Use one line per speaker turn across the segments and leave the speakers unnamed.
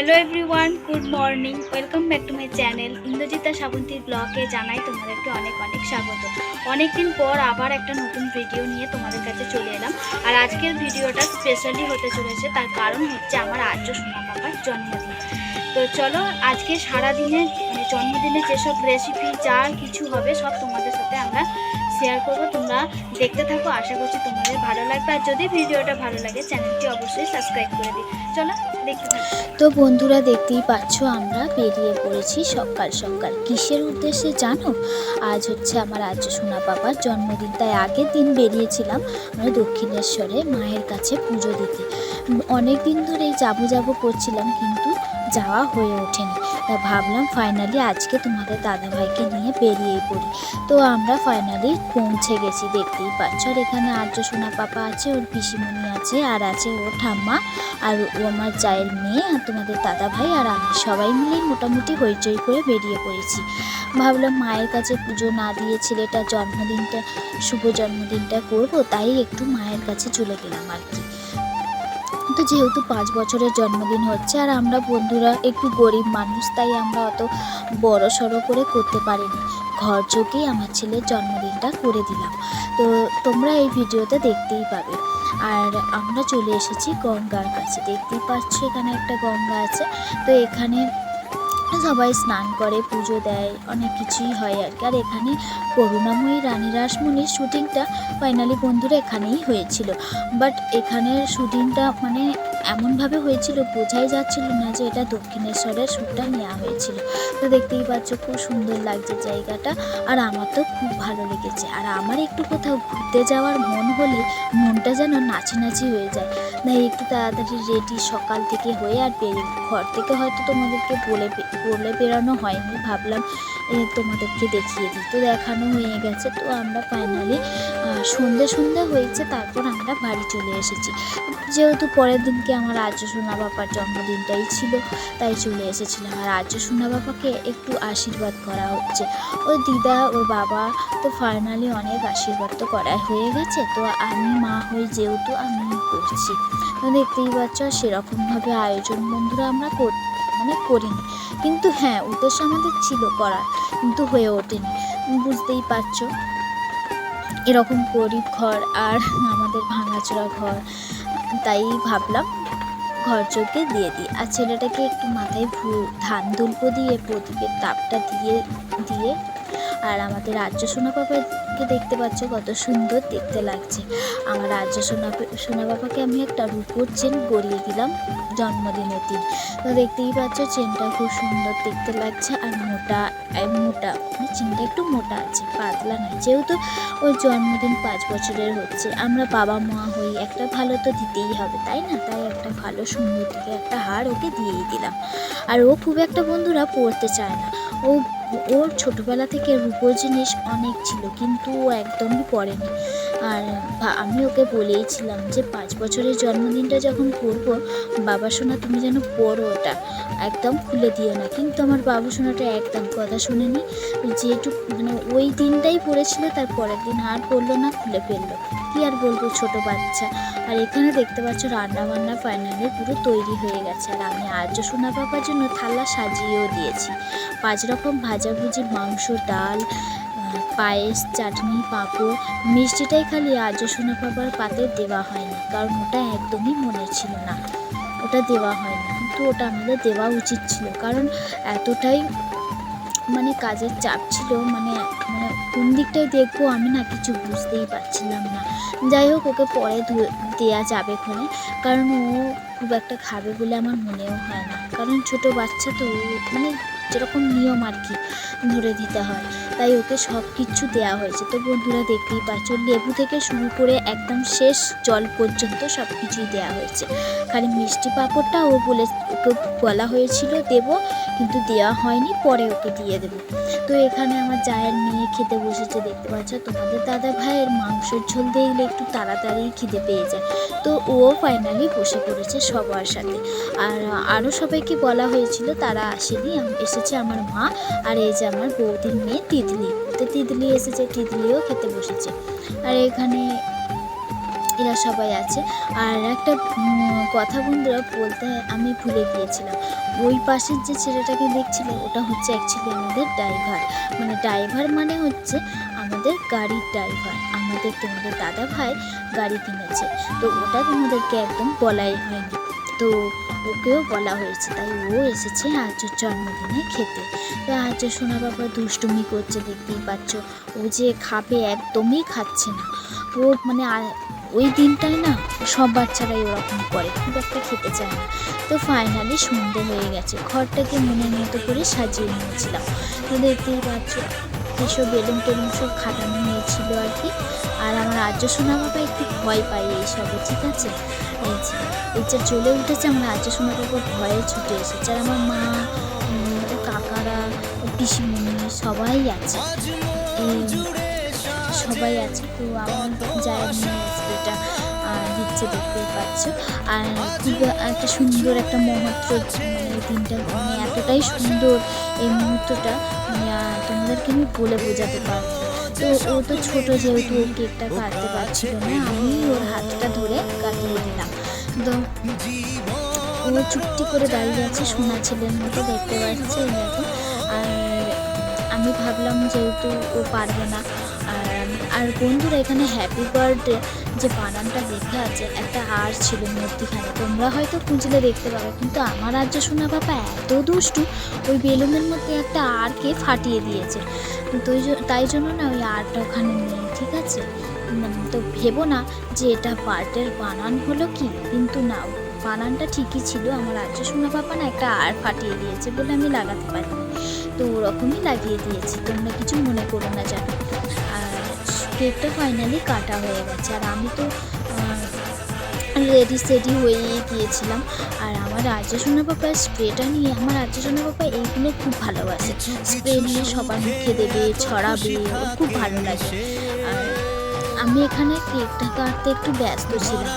Hello everyone, good morning. Welcome back to my channel Indrajita শ্রাবন্তীর ব্লগে জানাই তোমাদেরকে অনেক অনেক স্বাগত। অনেকদিন পর আবার একটা নতুন ভিডিও নিয়ে তোমাদের কাছে চলে এলাম। আর আজকের ভিডিওটা স্পেশালি হতে চলেছে, তার কারণ হচ্ছে আমার আর্য সোনা পাপার জন্মদিন। তো চলো আজকে সারাদিনে জন্মদিনে যেসব রেসিপি যা কিছু হবে সব তোমাদের সাথে আমরা শেয়ার করবো। তোমরা দেখতে থাকো, আশা করছি তোমাদের ভালো লাগবে। আর যদি ভিডিওটা ভালো লাগে চ্যানেলটি অবশ্যই সাবস্ক্রাইব করে দিই। চলো দেখতে থাকো।
তো বন্ধুরা, দেখতেই পাচ্ছ আমরা বেরিয়ে পড়েছি সকাল সকাল। কিসের উদ্দেশ্যে জানো? আজ হচ্ছে আমার আর্য সোনা বাবার জন্মদিন, তাই আগের দিন বেরিয়েছিলাম আমরা দক্ষিণেশ্বরে মায়ের কাছে পুজো দিতে। অনেক দিন ধরেই যাবো করছিলাম, কিন্তু যাওয়া হয়ে ওঠেনি। তা ভাবলাম ফাইনালি আজকে তোমাদের দাদাভাইকে নিয়ে বেরিয়ে পড়ি। তো আমরা ফাইনালি পৌঁছে গেছি, দেখতেই পাচ্ছ। আর এখানে আর্য সোনা পাপা আছে, ওর পিসিমণি আছে, আর আছে ওর ঠাম্মা, আর ও আমার জায়ের মেয়ে, আর তোমাদের দাদাভাই আর আমি সবাই মিলেই মোটামুটি হইচই করে বেরিয়ে পড়েছি। ভাবলাম মায়ের কাছে পুজো না দিয়ে ছেলেটার জন্মদিনটা, শুভ জন্মদিনটা করবো, তাই একটু মায়ের কাছে চলে গেলাম আর কি। তো যেহেতু 5 বছরের জন্মদিন হচ্ছে, আর আমরা বন্ধুরা একটু গরিব মানুষ, তাই আমরা অত বড় সড়ো করে করতে পারিনি। ঘর যোগেই আমার ছেলের জন্মদিনটা করে দিলাম। তো তোমরা এই ভিডিওতে দেখতেই পাবে। আর আমরা চলে এসেছি গঙ্গার কাছে, দেখতেই পাচ্ছ এখানে একটা গঙ্গা আছে। তো এখানে সবাই স্নান করে, পুজো দেয়, অনেক কিছুই হয় আর কি। আর এখানে করুণাময়ী রানী রাসমণির শ্যুটিংটা ফাইনালি বন্ধুরা এখানেই হয়েছিল। বাট এখানের শ্যুটিংটা মানে এমনভাবে হয়েছিল বোঝাই যাচ্ছিল না যে এটা দক্ষিণেশ্বরের শ্যুটটা নেওয়া হয়েছিল। তো দেখতেই পাচ্ছ খুব সুন্দর লাগছে জায়গাটা, আর আমার তো খুব ভালো লেগেছে। আর আমার একটু কোথাও ঘুরতে যাওয়ার মন হলে মনটা যেন নাচি নাচি হয়ে যায়। তাই একটু তাড়াতাড়ি রেডি সকাল থেকে হয়ে আর বেরিয়ে ঘর থেকে হয়তো তোমাদেরকে বলে বেরানো হয়নি, ভাবলাম তোমাদেরকে দেখিয়ে দিই। তো দেখানো হয়ে গেছে। তো আমরা ফাইনালি সন্ধে হয়েছে, তারপর আমরা বাড়ি চলে এসেছি। যেহেতু পরের দিনকে আমার আর্য সোনা বাবার জন্মদিনটাই ছিল, তাই চলে এসেছিলাম। আর আর্য সোনা বাবাকে একটু আশীর্বাদ করা হচ্ছে, ওর দিদা ওর বাবা। তো ফাইনালি অনেক আশীর্বাদ তো করা হয়ে গেছে। তো আমি মা হয়ে যেহেতু আমি করছি, তো দেখতেই পাচ্ছ সেরকমভাবে আয়োজন বন্ধুরা আমরা করিনি। কিন্তু হ্যাঁ, উদ্দেশ্য আমাদের ছিল করার, কিন্তু হয়ে ওঠেনি। বুঝতেই পারছো এরকম গরিব ঘর আর আমাদের ভাঙাচোরা ঘর, তাই ভাবলাম ঘর চোখে দিয়ে দিই। আর ছেলেটাকে একটু মাথায় ধান দুল্পো দিয়ে প্রদীপের তাপটা দিয়ে দিয়ে আর আমাদের আর্য সোনা বাবাকে দেখতে পাচ্ছ কত সুন্দর দেখতে লাগছে। আমার আর্য সোনা বাবাকে আমি একটা রূপোর চেন পরিয়ে দিলাম জন্মদিনের দিন। তো দেখতেই পাচ্ছ চেনটা খুব সুন্দর দেখতে লাগছে, আর মোটা চেনটা একটু মোটা আছে, পাতলা নয়। যেহেতু ওর জন্মদিন 5 বছরের হচ্ছে, আমরা বাবা মা হই, একটা ভালো তো দিতেই হবে, তাই না? তাই একটা ভালো সুন্দর দিকে একটা হার ওকে দিয়েই দিলাম। আর ও খুব একটা বন্ধুরা পড়তে চায় না। ওর ছোটোবেলা থেকে রূপোর জিনিস অনেক ছিল, কিন্তু ও একদমই পড়েনি। আর আমি ওকে বলেইছিলাম যে 5 বছরের জন্মদিনটা যখন করবো, বাবা সোনা তুমি যেন পড়ো, ওটা একদম খুলে দিও না। কিন্তু আমার বাবু সোনাটা একদম কথা শুনেনি, যেটুকু মানে ওই দিনটাই পড়েছিল, তার পরের দিন আর পড়লো না, খুলে ফেললো। কি আর বলবো, ছোট বাচ্চা। আর এখানে দেখতে পাচ্ছ রান্নাবান্না ফাইনালি পুরো তৈরি হয়ে গেছে। আর আমি আর্য সোনা বাবার জন্য থালা সাজিয়েও দিয়েছি। 5 রকম ভাজাভুজি, মাংস, ডাল, পায়েস, চাটনি, পাঁপড়। মিষ্টিটাই খালি আর্য সোনা বাবার পাতে দেওয়া হয়নি, কারণ ওটা একদমই মনে ছিল না, ওটা দেওয়া হয়নি। কিন্তু ওটা আমাদের দেওয়া উচিত ছিল, কারণ এতটাই মানে কাজের চাপ ছিল, মানে কোন দিকটায় দেখবো আমি না কিছু বুঝতেই পারছিলাম না। যাই হোক, ওকে পরে দেওয়া যাবে ক্ষণে, কারণ ও খুব একটা খাবে বলে আমার মনেও হয় না, কারণ ছোট বাচ্চা তো মানে যেরকম নিয়ম আর কি ধরে দিতে হয়, তাই ওকে সব কিছু দেওয়া হয়েছে। তো বন্ধুরা দেখতেই পাচ্ছ লেবু থেকে শুরু করে একদম শেষ জল পর্যন্ত সব কিছুই দেওয়া হয়েছে। খালি মিষ্টি পাঁপড়টা ওকে বলা হয়েছিল দেব, কিন্তু দেওয়া হয়নি, পরে ওকে দিয়ে দেবো। তো এখানে আমার জায়ের মেয়ে খেতে বসেছে, দেখতে পাচ্ছ। তোমাদের দাদা ভাইয়ের মাংসের ঝোল দেখলে একটু তাড়াতাড়ি খিদে পেয়ে যায়, তো ও ফাইনালি বসে পড়েছে সবার সাথে। আর আরও সবাইকে বলা হয়েছিল, তারা আসেনি, এসেছে আমার মা আর এই যে আমার বৌদির মেয়ে তিতলি। তো তিতলি এসেছে, তিতলিও খেতে বসেছে। আর এখানে এরা সবাই আছে। আর একটা কথা বন্ধুরা বলতে আমি ভুলে গিয়েছিলাম, ওই পাশের যে ছেলেটাকে দেখছিলে ওটা হচ্ছে অ্যাকচুয়ালি আমাদের ড্রাইভার। মানে ড্রাইভার মানে হচ্ছে আমাদের গাড়ির ড্রাইভার, তোমাদের দাদা ভাই গাড়ি কিনেছে, তো ওটা তোমাদেরকে একদম বলাই হয়নি, তো ওকেও বলা হয়েছে, তাই ও এসেছে আর্যর জন্মদিনে খেতে। তো আর্য সোনা বাবা দুষ্টুমি করছে, দেখতেই পাচ্ছ, ও যে খাবে একদমই খাচ্ছে না। ও মানে ওই দিনটায় না সব বাচ্চারাই ওরকম করে, খুব একটা খেতে চায় না। তো ফাইনালি সন্ধে হয়ে গেছে, ঘরটাকে মনের মতো করে সাজিয়ে নিয়েছিলাম। তো দেখতেই পাচ্ছ এসব বেলুন টেলুন সব খাটানো হয়েছিল আর কি। আর আমার আর্য সোনা বাবা একটু ভয় পাই এইসবে, ঠিক আছে। এই যে চলে উঠেছে আমার আর্য সোনা বাবা, ভয়ে ছুটে এসেছে। আর আমার মা, ও কাকারা, ও পিসিমণি সবাই আছে, সবাই আছে। তো আমার যারা নিয়ে স্প্রেটা দিচ্ছে দেখতেই পাচ্ছ। আর খুব একটা সুন্দর একটা মুহূর্ত, এই দিনটা মানে এতটাই সুন্দর এই মুহূর্তটা, মানে তোমাদেরকে আমি বলে বোঝাতে পারবো। তো ও তো ছোটো, যেহেতু ও কেকটা কাটতে পারছিল না, আমি ওর হাতটা ধরে কাটিয়ে দিলাম। তো ও চুপটি করে দাঁড়িয়ে আছে সোনা ছেলের মতো, দেখতে পাচ্ছে দেখো। আর আমি ভাবলাম যেহেতু ও পারবে না, আর বন্ধুরা এখানে হ্যাপি বার্থডে যে বানানটা লেখা আছে একটা আর ছিল মূর্তিখানে, তোমরা হয়তো খুঁজলে দেখতে পাবে, কিন্তু আমার আর্য সোনা বাবা এত দুষ্টু, ওই বেলুনের মধ্যে একটা আরকে ফাটিয়ে দিয়েছে। তো তাই জন্য না ওই আরটা ওখানে নেই, ঠিক আছে। তো ভেবো না যে এটা বার্থডের বানান হলো কি, কিন্তু না, বানানটা ঠিকই ছিল। আমার আর্য সোনা বাবা না একটা আর ফাটিয়ে দিয়েছে বলে আমি লাগাতে পারি, তো ওরকমই লাগিয়ে দিয়েছি, তোমরা কিছু মনে করো না জানো। আর কেকটা ফাইনালি কাটা হয়ে গেছে, আর আমি তো রেডি হয়েই গিয়েছিলাম। আর আমার আর্য সোনা বাবার স্প্রেটা নিয়ে, আমার আর্য সোনা বাবা এইগুলো খুব ভালোবাসে, স্প্রে নিয়ে সবার মুখে দেবে, ছড়াবে, ওর খুব ভালো লাগে। আর আমি এখানে কেকটা কাটতে একটু ব্যস্ত ছিলাম।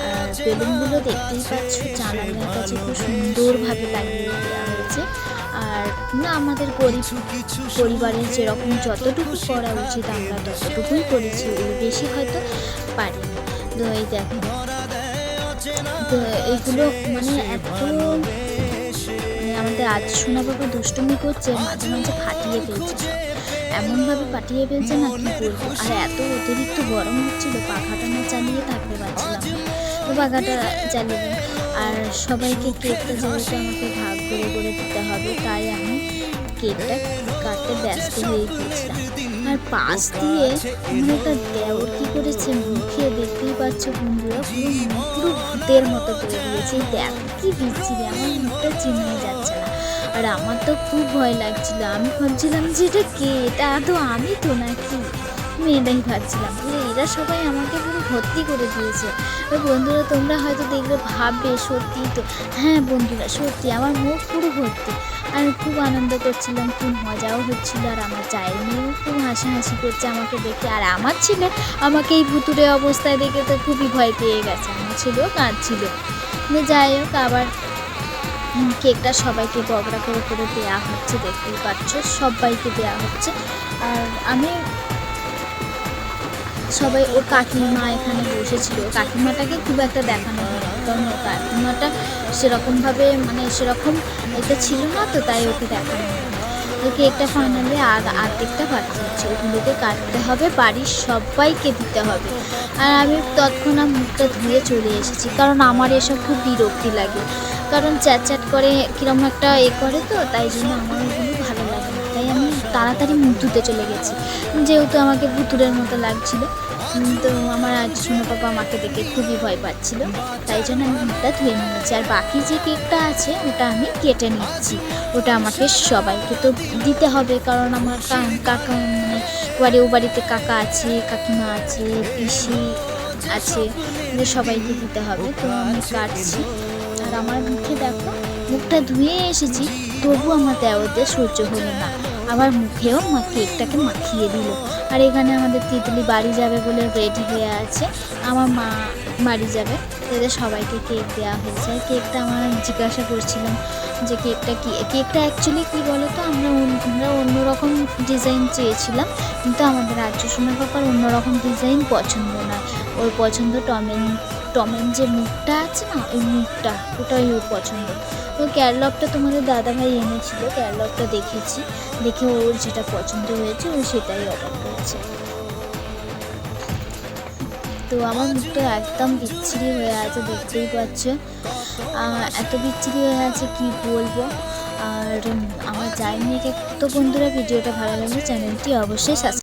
আর বেলুনগুলো দেখতেই পাচ্ছ জানালার কাছে খুব সুন্দরভাবে লাগিয়ে দেওয়া হয়েছে। আর না, আমাদের পরিবারের যেরকম যতটুকু করা উচিত আমরা ততটুকুই করেছি, ওর বেশি হয়তো পারিনি। তো এই দেখো, তো এইগুলো মানে এত আমাদের আজ সোনা বাবা দুষ্টুমি করছে, মাঝে মাঝে ফাটিয়ে ফেলছে, সব এমনভাবে ফাটিয়ে ফেলছে না কি বলবো। আর এত অতিরিক্ত গরম হচ্ছিল, পাখাটা না চালিয়ে থাকতে পারছিলাম না, তো পাখাটা চালিয়ে। আর সবাইকে কেকটা যেহেতু আমাকে ভাগ করে দিতে হবে, তাই আমি কেকটা কাটতে ব্যস্ত হয়ে গিয়েছিলাম। আর পাশ দিয়ে আমার একটা দেওর কী করেছে মুখে, দেখতেই পাচ্ছ বন্ধুরা, পুরো ভূতের মতো করে দিয়েছে। দেখ কি বিচ্ছিরি, আমার মুখটা চিনে যাচ্ছে না। আর আমার তো খুব ভয় লাগছিল, আমি ভাবছিলাম যে এটা কে, এটা তো আমি তো নাকি, আমি এটাই ভাবছিলাম। এরা সবাই আমাকে পুরো ভর্তি করে দিয়েছে। বন্ধুরা তোমরা হয়তো দেখলে ভাববে সত্যি তো, হ্যাঁ বন্ধুরা সত্যি আমার মুখ পুরো ভর্তি। আমি খুব আনন্দ করছিলাম, খুব মজাও হচ্ছিল। আর আমার চায়ের মেয়েও খুব হাসাহাসি করছে আমাকে দেখে। আর আমার ছেলে আমাকে এই ভুতুরে অবস্থায় দেখে তো খুবই ভয় পেয়ে গেছে, আমার ছেলেও কাঁদছিল। যাই হোক, আবার কেকটা সবাইকে বগড়া করে দেওয়া হচ্ছে, দেখতেই পাচ্ছ সবাইকে দেওয়া হচ্ছে। আর আমি সবাই, ওর কাকিমা এখানে বসেছিল, কাকিমাটাকে খুব একটা দেখানো হয়, কারণ ওর কাকিমাটা সেরকমভাবে মানে সেরকম এটা ছিল না, তো তাই ওকে দেখানো হয়। তো কেকটা ফাইনালি আর্ধেকটা বাকি আছে, ওগুলোকে কাটতে হবে, বাড়ির সবাইকে দিতে হবে। আর আমি তৎক্ষণাৎ মুখটা ধুয়ে চলে এসেছি, কারণ আমার এসব খুব বিরক্তি লাগে, কারণ চ্যাট করে কীরকম একটা করে, তো তাই জন্য আমার ওগুলো ভালো লাগে না। তাই আমি তাড়াতাড়ি মুখ ধুতে চলে গেছি, যেহেতু আমাকে ভুতুরের মতো লাগছিল। তো আমার আজ সোনা বাবা আমাকে দেখে খুবই ভয় পাচ্ছিল, তাই জন্য আমি মুখটা ধুয়ে নিয়েছি। আর বাকি যে কেকটা আছে ওটা আমি কেটে নিচ্ছি, ওটা আমাকে সবাইকে তো দিতে হবে, কারণ আমার কাকা মানে ও বাড়িতে কাকা আছে, কাকিমা আছে, পিসি আছে, সবাইকে দিতে হবে। তো আমি কাটছি। আর আমার মুখে দেখো, মুখটা ধুয়ে এসেছি, তবু আমার দেওয়াতে সহ্য হলো না। আবার মুখেও কেকটাকে মাখিয়ে দিল। আর এখানে আমাদের তিতলি বাড়ি যাবে বলে রেডি হয়ে আছে, আমার মা বাড়ি যাবে, এদের সবাইকে কেক দেওয়া হয়েছে। আর কেকটা আমরা জিজ্ঞাসা করছিলাম যে কেকটা অ্যাকচুয়ালি কী বলো তো, আমরা অন্যরকম ডিজাইন চেয়েছিলাম, কিন্তু আমাদের আর্য সোনা পাপার অন্যরকম ডিজাইন পছন্দ নয়, ওর পছন্দ টমের যে মুখটা আছে না, ওই মুখটা, ওটাই ওর পছন্দ। তো ক্যারলপটা তোমাদের দাদাভাই এনেছিল, ক্যারলপটা দেখে ওর যেটা পছন্দ হয়েছে ও সেটাই অর্ডার করেছে। তো আমার মুখটা একদম বিচ্ছিরি হয়ে আছে, দেখতেই পাচ্ছ, এত বিচ্ছিরি হয়ে আছে কি বলবো। আর আমার জার্নি। তো বন্ধুরা, ভিডিওটা ভালো লাগলে চ্যানেলটি অবশ্যই সাবস্ক্রাইব